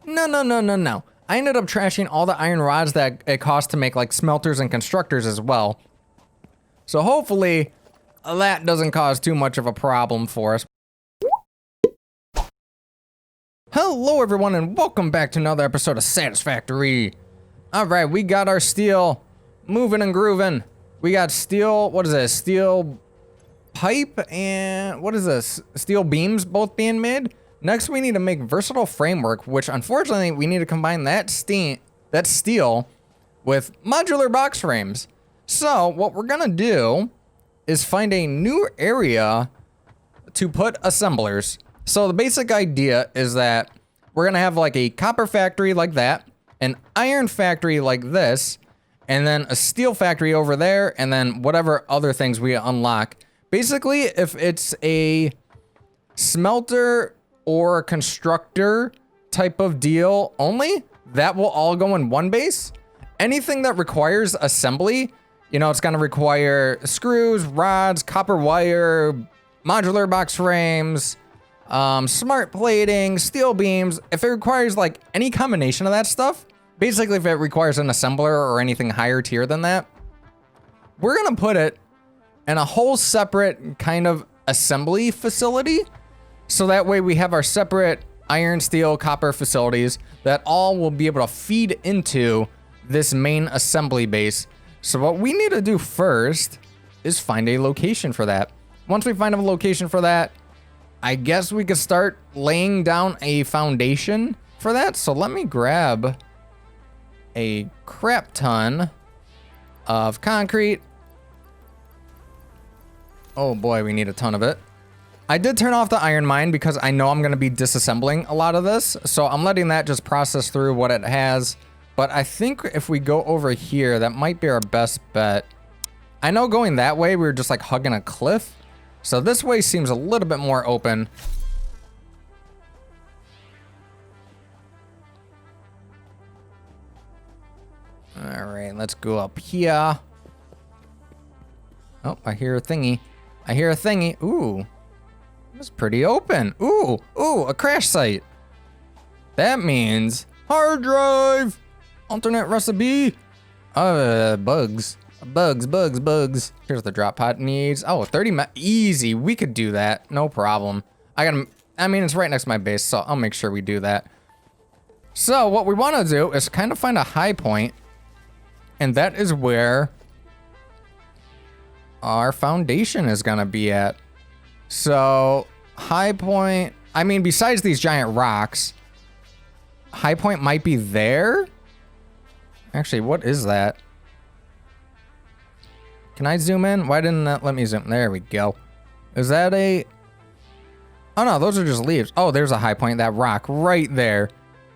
No, no, no, no, no. I ended up trashing all the iron rods that it cost to make like smelters and constructors as well. So hopefully that doesn't cause too much of a problem for us. Hello everyone and welcome back to another episode of Satisfactory. Alright, we got our steel moving and grooving. We got steel, what is this? Steel pipe and what is this? Steel beams both being made. Next we need to make versatile framework, which unfortunately we need to combine that steel with modular box frames. So what we're gonna do is find a new area to put assemblers. So the basic idea is that we're gonna have like a copper factory like that, an iron factory like this, and then a steel factory over there, and then whatever other things we unlock. Basically, if it's a smelter or a constructor type of deal only, that will all go in one base. Anything that requires assembly, you know, it's gonna require screws, rods, copper wire, modular box frames, smart plating, steel beams. If it requires like any combination of that stuff, basically if it requires an assembler or anything higher tier than that, we're gonna put it in a whole separate kind of assembly facility. So that way we have our separate iron, steel, copper facilities that all will be able to feed into this main assembly base. So what we need to do first is find a location for that. Once we find a location for that, I guess we could start laying down a foundation for that. So let me grab a crap ton of concrete. Oh boy, we need a ton of it. I did turn off the iron mine because I know I'm going to be disassembling a lot of this. So I'm letting that just process through what it has. But I think if we go over here, that might be our best bet. I know going that way, we were just like hugging a cliff. So this way seems a little bit more open. All right, let's go up here. Oh, I hear a thingy. I hear a thingy. Ooh, it's pretty open. Ooh, a crash site. That means hard drive, alternate recipe. Bugs. Here's the drop pod needs. Oh, 30 easy. We could do that. No problem. I mean, it's right next to my base, so I'll make sure we do that. So what we want to do is kind of find a high point, and that is where our foundation is going to be at. So high point, I mean, besides these giant rocks, high point might be there. Actually, what is that? Can I zoom in? Why didn't that let me zoom? There we go. Is that a... Oh no, those are just leaves. Oh, there's a high point, that rock right there.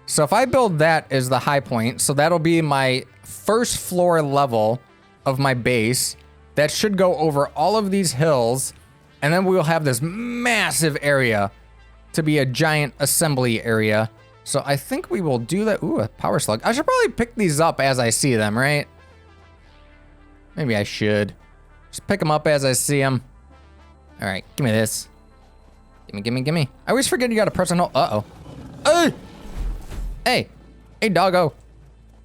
So if I build that as the high point, so that'll be my first floor level of my base. That should go over all of these hills. And then we'll have this massive area to be a giant assembly area. So I think we will do that. Ooh, a power slug. I should probably pick these up as I see them, right? Maybe I should. Just pick them up as I see them. All right, give me this. Gimme. I always forget you gotta press and hold. Uh-oh. Hey. Hey, doggo.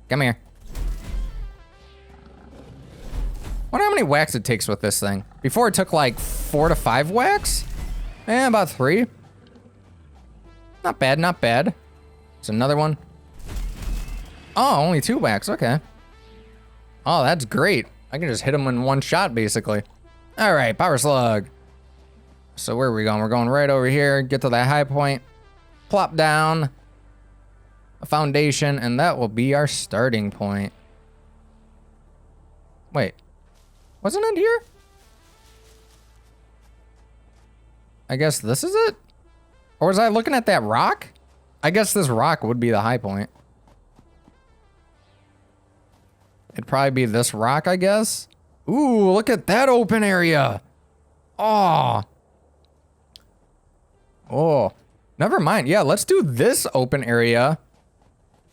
Come here. Wonder how many whacks it takes with this thing. Before it took like 4 to 5 whacks? About 3. Not bad, not bad. It's another one. Oh, only 2 whacks, okay. Oh, that's great. I can just hit them in one shot, basically. All right, power slug. So where are we going? We're going right over here, get to that high point, plop down a foundation, and that will be our starting point. Wait, wasn't it here? I guess this is it? Or was I looking at that rock? I guess this rock would be the high point. It'd probably be this rock, I guess. Ooh, look at that open area. Oh, never mind. Yeah, let's do this open area.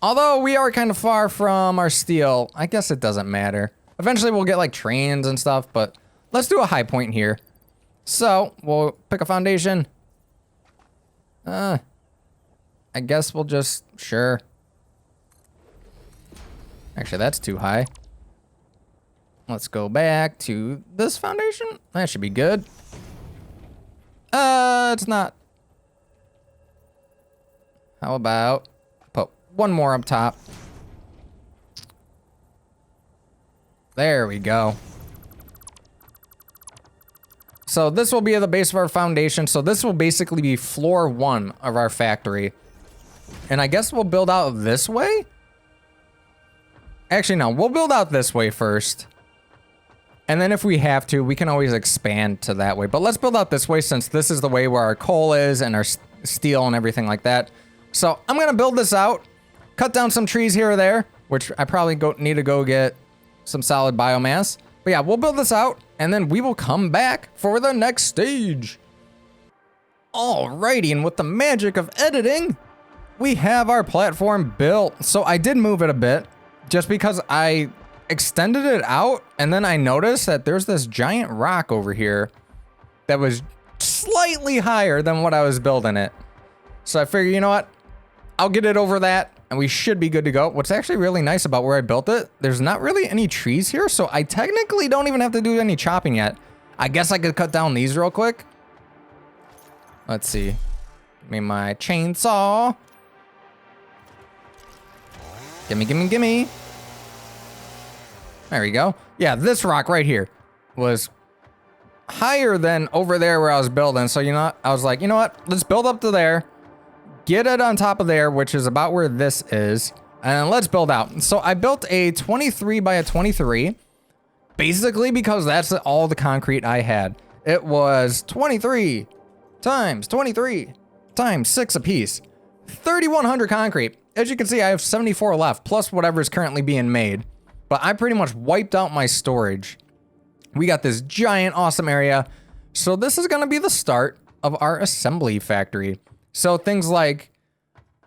Although we are kind of far from our steel, I guess it doesn't matter. Eventually we'll get like trains and stuff, but let's do a high point here. So we'll pick a foundation. I guess we'll just, sure. Actually, that's too high. Let's go back to this foundation. That should be good. It's not. How about put one more up top? There we go. So this will be at the base of our foundation. So this will basically be floor 1 of our factory. And I guess we'll build out this way? Actually, no, we'll build out this way first. And then if we have to, we can always expand to that way. But let's build out this way since this is the way where our coal is and our steel and everything like that. So I'm going to build this out, cut down some trees here or there, which I probably need to go get some solid biomass. But yeah, we'll build this out and then we will come back for the next stage. Alrighty, and with the magic of editing, we have our platform built. So I did move it a bit just because I extended it out and then I noticed that there's this giant rock over here that was slightly higher than what I was building it. So I figured, you know what? I'll get it over that and we should be good to go. What's actually really nice about where I built it, there's not really any trees here, so I technically don't even have to do any chopping yet. I guess I could cut down these real quick. Let's see. Give me my chainsaw. Gimme, gimme, gimme. There we go. Yeah, this rock right here was higher than over there where I was building. So, you know what? I was like, you know what? Let's build up to there. Get it on top of there, which is about where this is. And let's build out. So I built a 23 by a 23. Basically because that's all the concrete I had. It was 23 times 23 times 6 apiece. 3,100 concrete. As you can see, I have 74 left, plus whatever is currently being made. But I pretty much wiped out my storage. We got this giant, awesome area. So this is going to be the start of our assembly factory. So things like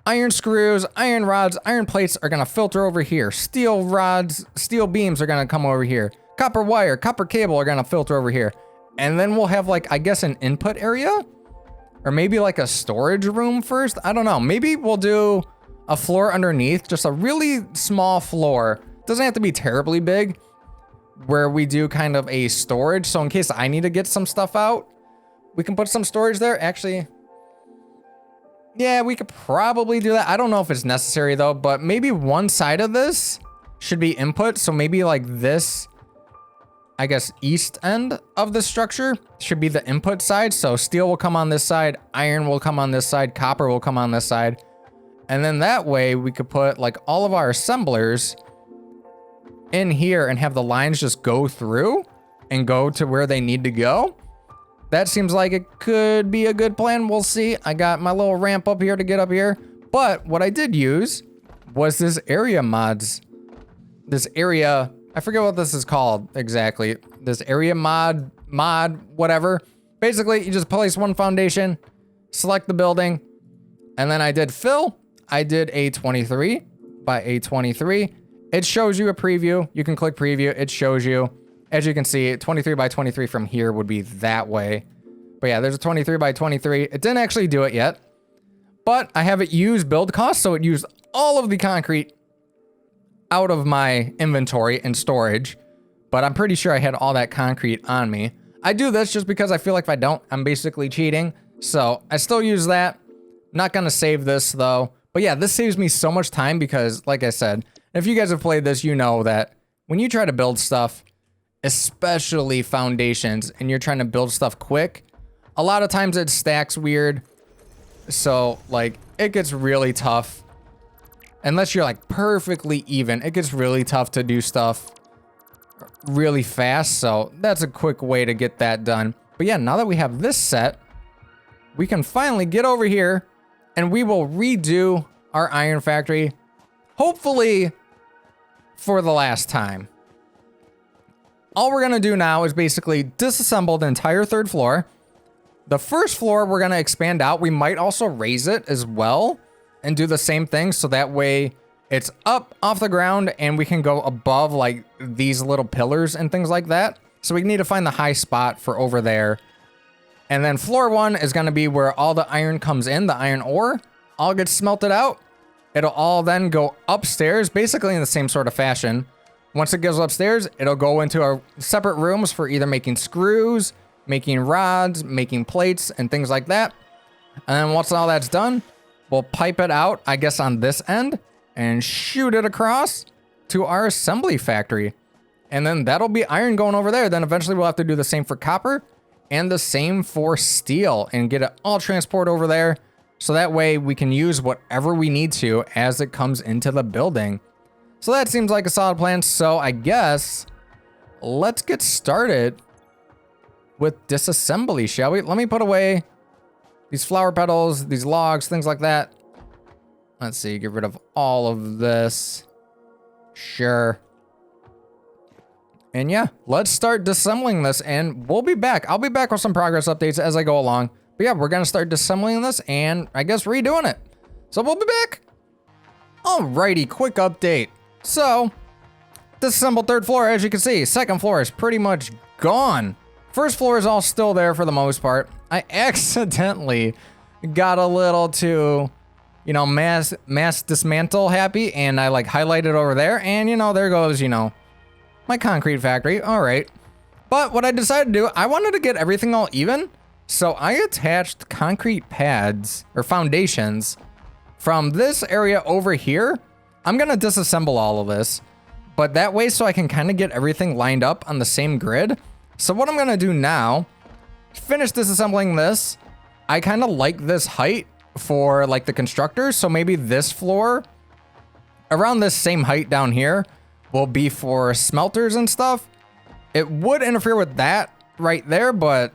iron screws, iron rods, iron plates are going to filter over here. Steel rods, steel beams are going to come over here. Copper wire, copper cable are going to filter over here. And then we'll have like, I guess, an input area? Or maybe like a storage room first? I don't know. Maybe we'll do a floor underneath, just a really small floor. Doesn't have to be terribly big, where we do kind of a storage. So in case I need to get some stuff out, we can put some storage there. Actually, yeah, we could probably do that. I don't know if it's necessary though, but maybe one side of this should be input. So maybe like this, I guess, east end of the structure should be the input side. So steel will come on this side, iron will come on this side, copper will come on this side. And then that way we could put like all of our assemblers in here and have the lines just go through and go to where they need to go. That seems like it could be a good plan. We'll see. I got my little ramp up here to get up here. But what I did use was this area mods. This area, I forget what this is called exactly. This area mod, whatever. Basically, you just place one foundation, select the building, and then I did fill. I did a 23 by a 23. It shows you a preview. You can click preview. It shows you. As you can see, 23 by 23 from here would be that way. But yeah, there's a 23 by 23. It didn't actually do it yet. But I have it use build cost, so it used all of the concrete out of my inventory and storage. But I'm pretty sure I had all that concrete on me. I do this just because I feel like if I don't, I'm basically cheating. So I still use that. Not gonna save this though. But yeah, this saves me so much time because, like I said, if you guys have played this, you know that when you try to build stuff, especially foundations, and you're trying to build stuff quick, a lot of times it stacks weird. So like it gets really tough. Unless you're like perfectly even, it gets really tough to do stuff really fast. So that's a quick way to get that done. But yeah, now that we have this set, we can finally get over here and we will redo our iron factory, hopefully for the last time. All we're gonna do now is basically disassemble the entire third floor. The first floor we're gonna expand out. We might also raise it as well and do the same thing, so that way it's up off the ground and we can go above like these little pillars and things like that. So we need to find the high spot for over there. And then floor 1 is gonna be where all the iron comes in, the iron ore. all gets smelted out, it'll all then go upstairs, basically in the same sort of fashion. Once it goes upstairs, it'll go into our separate rooms for either making screws, making rods, making plates, and things like that. And then once all that's done, we'll pipe it out, I guess, on this end and shoot it across to our assembly factory. And then that'll be iron going over there. Then eventually we'll have to do the same for copper and the same for steel and get it all transported over there. So that way we can use whatever we need to as it comes into the building. So that seems like a solid plan. So I guess let's get started with disassembly, shall we? Let me put away these flower petals, these logs, things like that. Let's see, get rid of all of this. Sure. And yeah, let's start disassembling this and we'll be back. I'll be back with some progress updates as I go along. But yeah, we're gonna start disassembling this and I guess redoing it. So we'll be back. Alrighty, quick update. So, disassembled third floor, as you can see. Second floor is pretty much gone. First floor is all still there for the most part. I accidentally got a little too, you know, mass dismantle happy, and I like highlighted over there, and you know, there goes, you know, my concrete factory. All right. But what I decided to do, I wanted to get everything all even. So I attached concrete pads or foundations from this area over here. I'm gonna disassemble all of this, but that way so I can kind of get everything lined up on the same grid. So what I'm gonna do now, finish disassembling this. I kind of like this height for like the constructors. So maybe this floor around this same height down here will be for smelters and stuff. It would interfere with that right there, but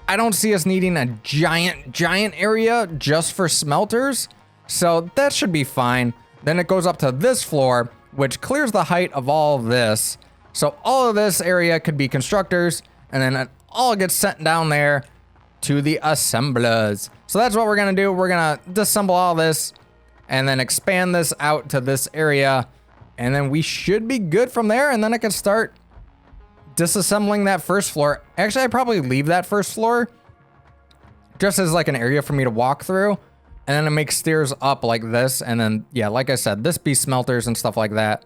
I don't see us needing a giant area just for smelters. So that should be fine. Then it goes up to this floor, which clears the height of all of this. So all of this area could be constructors, and then it all gets sent down there to the assemblers. So that's what we're gonna do. We're gonna disassemble all this and then expand this out to this area. And then we should be good from there. And then I can start disassembling that first floor. Actually, I'd probably leave that first floor just as like an area for me to walk through. And then it makes stairs up like this. And then, yeah, like I said, this be smelters and stuff like that.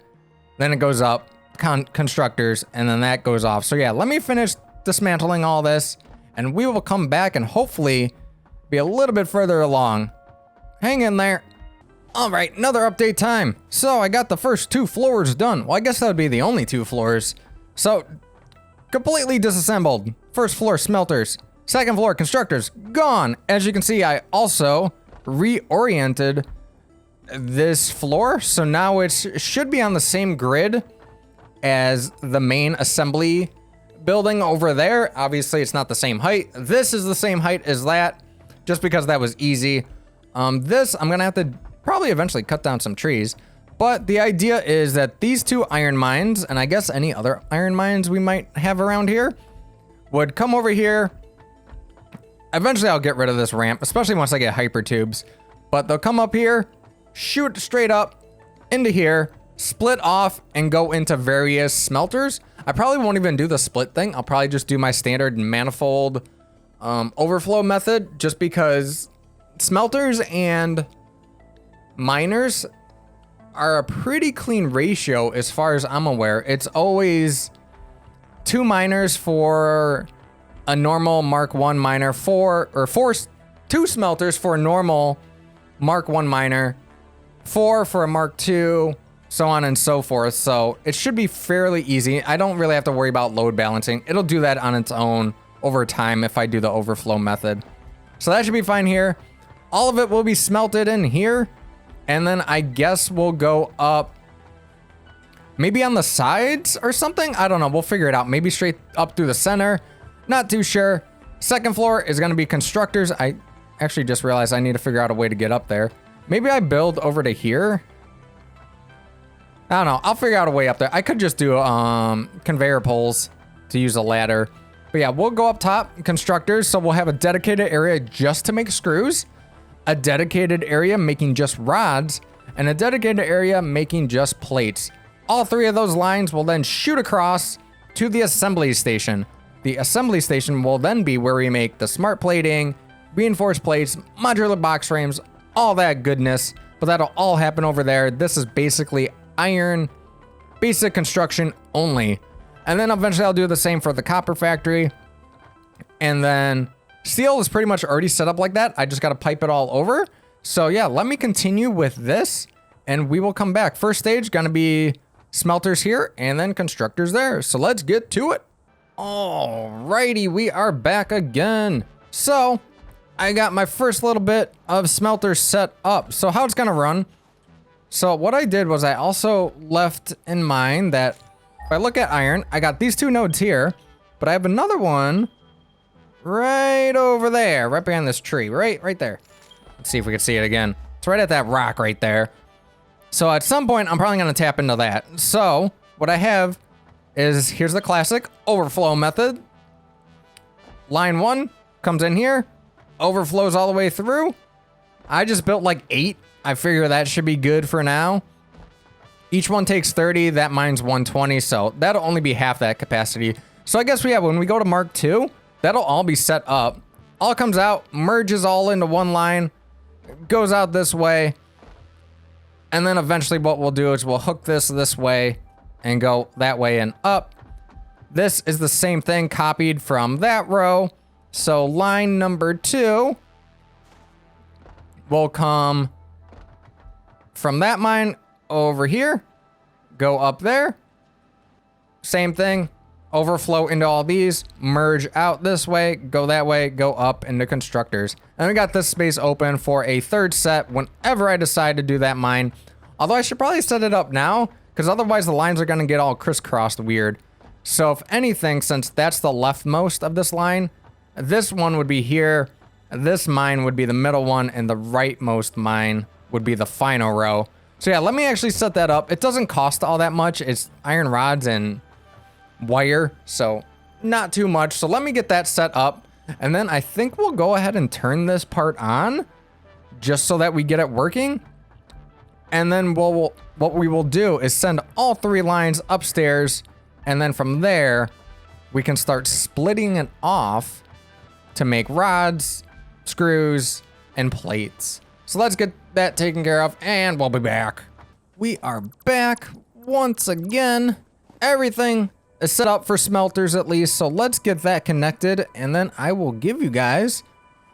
Then it goes up, constructors, and then that goes off. So yeah, let me finish dismantling all this and we will come back and hopefully be a little bit further along. Hang in there. All right, another update time. So I got the first 2 floors done. Well, I guess that would be the only 2 floors. So completely disassembled. First floor smelters. Second floor constructors, gone. As you can see, I also reoriented this floor. So now it should be on the same grid as the main assembly building over there. Obviously, it's not the same height. This is the same height as that, just because that was easy. This, I'm gonna have to probably eventually cut down some trees. But the idea is that these 2 iron mines, and I guess any other iron mines we might have around here, would come over here. Eventually I'll get rid of this ramp, especially once I get hyper tubes. But they'll come up here, shoot straight up into here, split off, and go into various smelters. I probably won't even do the split thing. I'll probably just do my standard manifold overflow method, just because smelters and miners are a pretty clean ratio as far as I'm aware. It's always 2 miners for a normal Mark 1 miner, 2 smelters for a normal Mark 1 miner, 4 for a Mark 2, so on and so forth. So it should be fairly easy. I don't really have to worry about load balancing. It'll do that on its own over time if I do the overflow method. So that should be fine here. All of it will be smelted in here. And then I guess we'll go up maybe on the sides or something. I don't know. We'll figure it out. Maybe straight up through the center. Not too sure. Second floor is going to be constructors. I actually just realized I need to figure out a way to get up there. Maybe I build over to here. I don't know. I'll figure out a way up there. I could just do conveyor poles to use a ladder. But yeah, we'll go up top, constructors. So we'll have a dedicated area just to make screws, a dedicated area making just rods, and a dedicated area making just plates. All 3 of those lines will then shoot across to the assembly station. The assembly station will then be where we make the smart plating, reinforced plates, modular box frames, all that goodness. But that'll all happen over there. This is basically iron, basic construction only. And then eventually I'll do the same for the copper factory. And then steel is pretty much already set up like that. I just got to pipe it all over. So yeah, let me continue with this and we will come back. First stage gonna be smelters here and then constructors there. So let's get to it. Alrighty, we are back again. So I got my first little bit of smelters set up. So how it's gonna run. So what I did was I also left in mind that if I look at iron, I got these two nodes here, but I have another one right over there, right behind this tree, right there. Let's see if we can see it again. It's right at that rock right there. So at some point, I'm probably gonna tap into that. So what I have is, here's the classic overflow method. Line 1 comes in here, overflows all the way through. I just built like 8. I figure that should be good for now. Each one takes 30, that mine's 120, so that'll only be half that capacity. So I guess when we go to Mark 2, that'll all be set up. All comes out, merges all into one line, goes out this way, and then eventually what we'll do is we'll hook this way and go that way and up. This is the same thing copied from that row. So line number 2 will come from that mine over here, go up there. Same thing, overflow into all these, merge out this way, go that way, go up into constructors. And we got this space open for a third set whenever I decide to do that mine. Although I should probably set it up now, because otherwise the lines are gonna get all crisscrossed weird. So if anything, since that's the leftmost of this line, this one would be here, this mine would be the middle one, and the rightmost mine would be the final row. So yeah, let me actually set that up. It doesn't cost all that much. It's iron rods and wire, so not too much. So let me get that set up, and then I think we'll go ahead and turn this part on just so that we get it working. And then what we will do is send all 3 lines upstairs, and then from there we can start splitting it off to make rods, screws, and plates. So let's get that taken care of and we'll be back. We are back once again. Everything is set up for smelters at least, so let's get that connected and then I will give you guys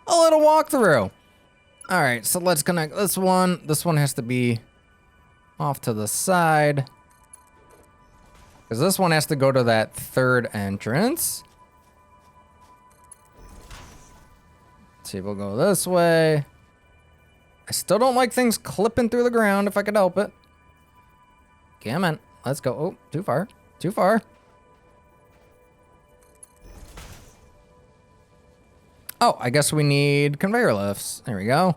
a little walkthrough. All right, so let's connect this one. This one has to be off to the side because this one has to go to that third entrance. Let's see, we'll go this way. I still don't like things clipping through the ground if I could help it. Come on, let's go. Oh, too far, too far. Oh, I guess we need conveyor lifts. There we go.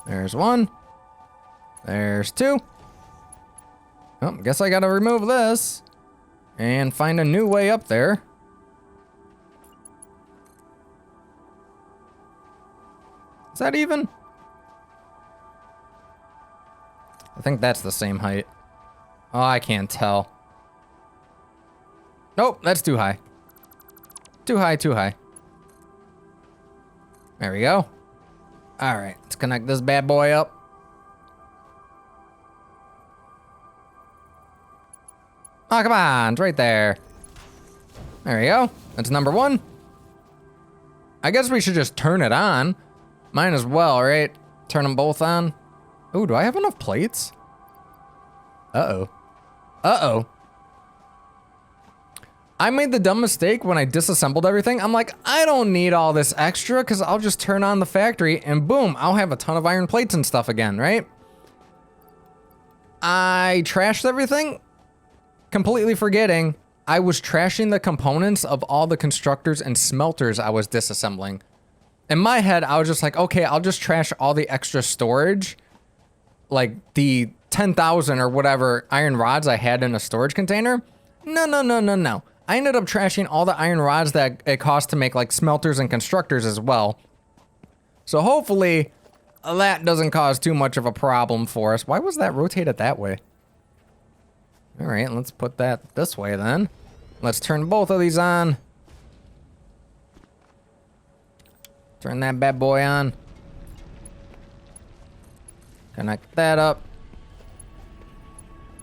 There's 1. There's 2. Oh, guess I gotta remove this and find a new way up there. Is that even? I think that's the same height. Oh, I can't tell. Nope, that's too high. Too high, too high. There we go. All right, let's connect this bad boy up. Oh, come on, it's right there. There we go. That's number 1. I guess we should just turn it on. Might as well, right? Turn them both on. Ooh, do I have enough plates? Uh-oh. Uh-oh. I made the dumb mistake when I disassembled everything. I'm like, I don't need all this extra because I'll just turn on the factory and boom, I'll have a ton of iron plates and stuff again, right? I trashed everything, completely forgetting I was trashing the components of all the constructors and smelters I was disassembling. In my head, I was just like, okay, I'll just trash all the extra storage, like the 10,000 or whatever iron rods I had in a storage container. No, no, no, no, no. I ended up trashing all the iron rods that it cost to make like smelters and constructors as well. So hopefully that doesn't cause too much of a problem for us. Why was that rotated that way? All right, let's put that this way then. Let's turn both of these on. Turn that bad boy on. Connect that up.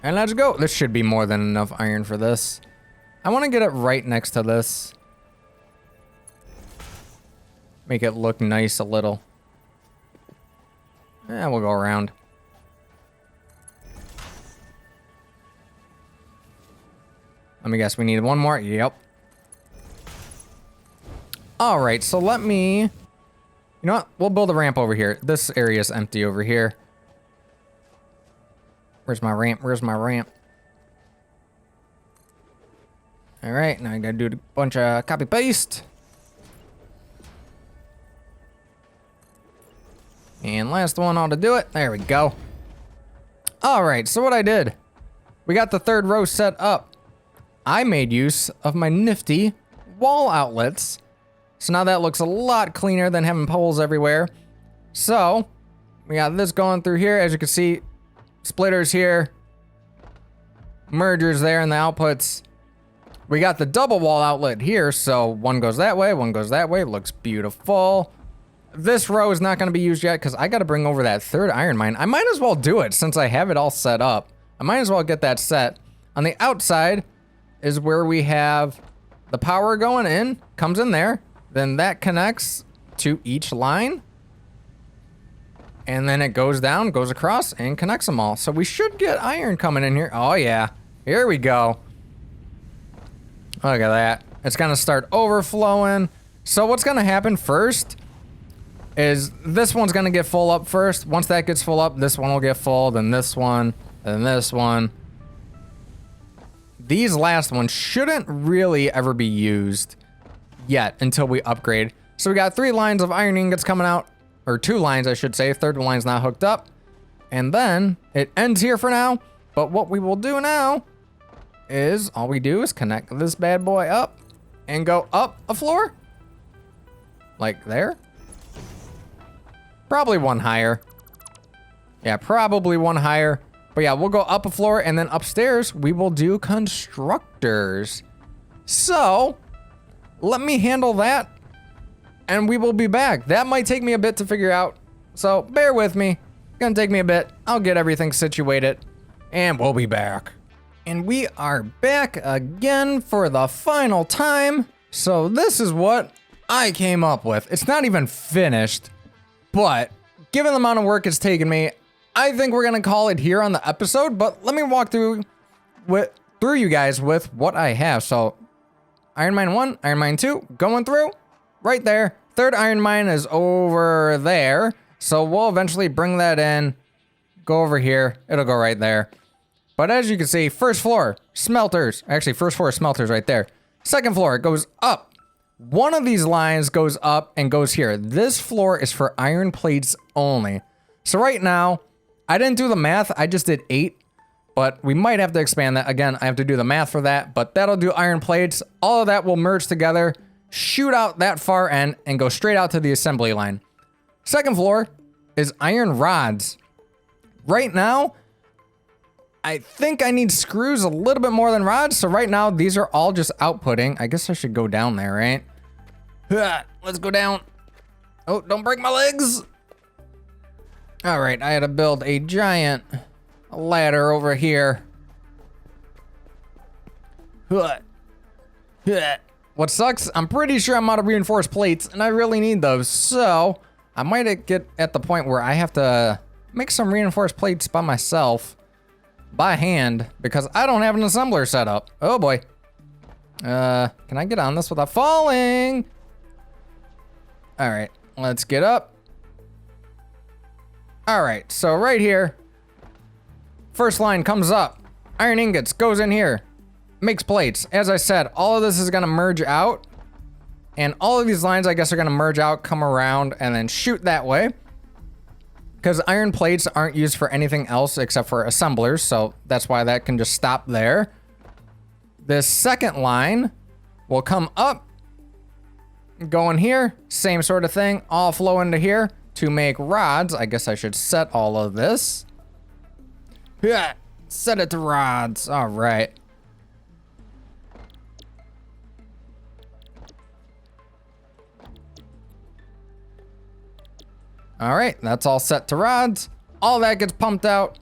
And let's go. This should be more than enough iron for this. I want to get it right next to this. Make it look nice a little. Yeah, we'll go around. Let me guess, we need one more? Yep. All right, so let me... You know what? We'll build a ramp over here. This area is empty over here. Where's my ramp? Where's my ramp? All right, now I gotta do a bunch of copy paste. And last one ought to do it. There we go. All right, so what I did, we got the third row set up. I made use of my nifty wall outlets. So now that looks a lot cleaner than having poles everywhere. So we got this going through here. As you can see, splitters here, mergers there in the outputs. We got the double wall outlet here. So one goes that way, one goes that way. Looks beautiful. This row is not going to be used yet because I got to bring over that third iron mine. I might as well do it since I have it all set up. I might as well get that set. On the outside is where we have the power going in, comes in there. Then that connects to each line. And then it goes down, goes across, and connects them all. So we should get iron coming in here. Oh yeah, here we go. Look at that. It's gonna start overflowing. So what's gonna happen first is this one's gonna get full up first. Once that gets full up, this one will get full, then this one, and then this one. These last ones shouldn't really ever be used yet until we upgrade. So we got 3 lines of iron ingots coming out, or 2 lines I should say. Third line's not hooked up. And then it ends here for now. But what we will do now is all we do is connect this bad boy up and go up a floor. Like there. Probably one higher. Yeah, probably one higher. But yeah, we'll go up a floor and then upstairs we will do constructors. So let me handle that and we will be back. That might take me a bit to figure out. So bear with me. Gonna take me a bit. I'll get everything situated and we'll be back. And we are back again for the final time. So this is what I came up with. It's not even finished, but given the amount of work it's taken me, I think we're gonna call it here on the episode, but let me walk through you guys with what I have. So Iron Mine 1, Iron Mine 2, going through, right there. Third Iron Mine is over there. So we'll eventually bring that in, go over here, it'll go right there. But as you can see, first floor, smelters. Actually, first floor smelters right there. Second floor, it goes up. One of these lines goes up and goes here. This floor is for iron plates only. So right now, I didn't do the math, I just did 8. But we might have to expand that. Again, I have to do the math for that, but that'll do iron plates. All of that will merge together, shoot out that far end, and go straight out to the assembly line. Second floor is iron rods. Right now, I think I need screws a little bit more than rods. So right now, these are all just outputting. I guess I should go down there, right? Let's go down. Oh, don't break my legs. All right, I had to build a giant ladder over here. What sucks, I'm pretty sure I'm out of reinforced plates and I really need those. So I might get at the point where I have to make some reinforced plates by myself, by hand, because I don't have an assembler set up. Oh boy. Can I get on this without falling? All right, let's get up. All right, so right here, first line comes up, iron ingots goes in here, makes plates. As I said, all of this is gonna merge out, and all of these lines, I guess, are gonna merge out, come around, and then shoot that way. Because iron plates aren't used for anything else except for assemblers, so that's why that can just stop there. This second line will come up, go in here, same sort of thing, all flow into here to make rods. I guess I should set all of this. Yeah, set it to rods. All right. All right, that's all set to rods. All that gets pumped out,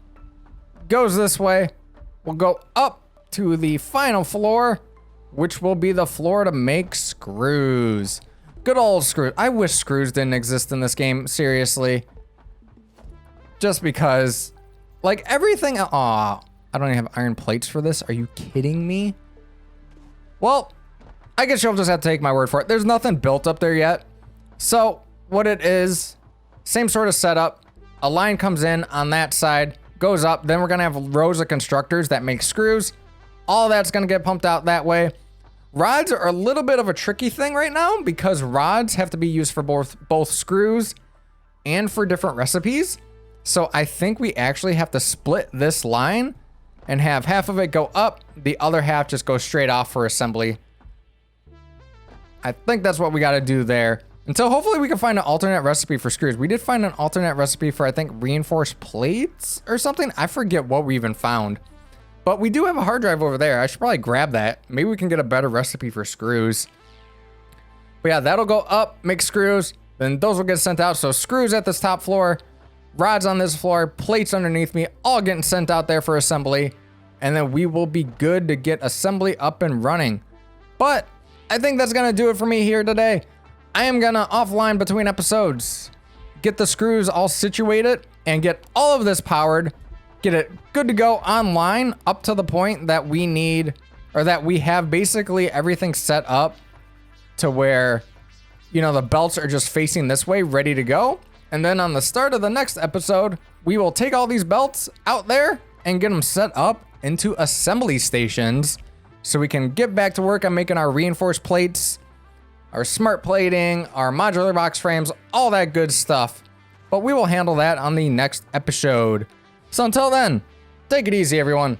goes this way. We'll go up to the final floor, which will be the floor to make screws. Good old screws. I wish screws didn't exist in this game, seriously. Just because, like, everything, aw, I don't even have iron plates for this. Are you kidding me? Well, I guess you'll just have to take my word for it. There's nothing built up there yet. So what it is, same sort of setup. A line comes in on that side, goes up. Then we're gonna have rows of constructors that make screws. All that's gonna get pumped out that way. Rods are a little bit of a tricky thing right now because rods have to be used for both screws and for different recipes. So I think we actually have to split this line and have half of it go up, the other half just go straight off for assembly. I think that's what we got to do there. Until hopefully we can find an alternate recipe for screws. We did find an alternate recipe for, I think, reinforced plates or something. I forget what we even found. But we do have a hard drive over there. I should probably grab that. Maybe we can get a better recipe for screws. But yeah, that'll go up, make screws. Then those will get sent out. So screws at this top floor, rods on this floor, plates underneath me, all getting sent out there for assembly. And then we will be good to get assembly up and running. But I think that's going to do it for me here today. I am going to offline between episodes, get the screws all situated and get all of this powered, get it good to go online up to the point that we need, or that we have basically everything set up to where, you know, the belts are just facing this way, ready to go. And then on the start of the next episode, we will take all these belts out there and get them set up into assembly stations so we can get back to work on making our reinforced plates, our smart plating, our modular box frames, all that good stuff. But we will handle that on the next episode. So until then, take it easy, everyone.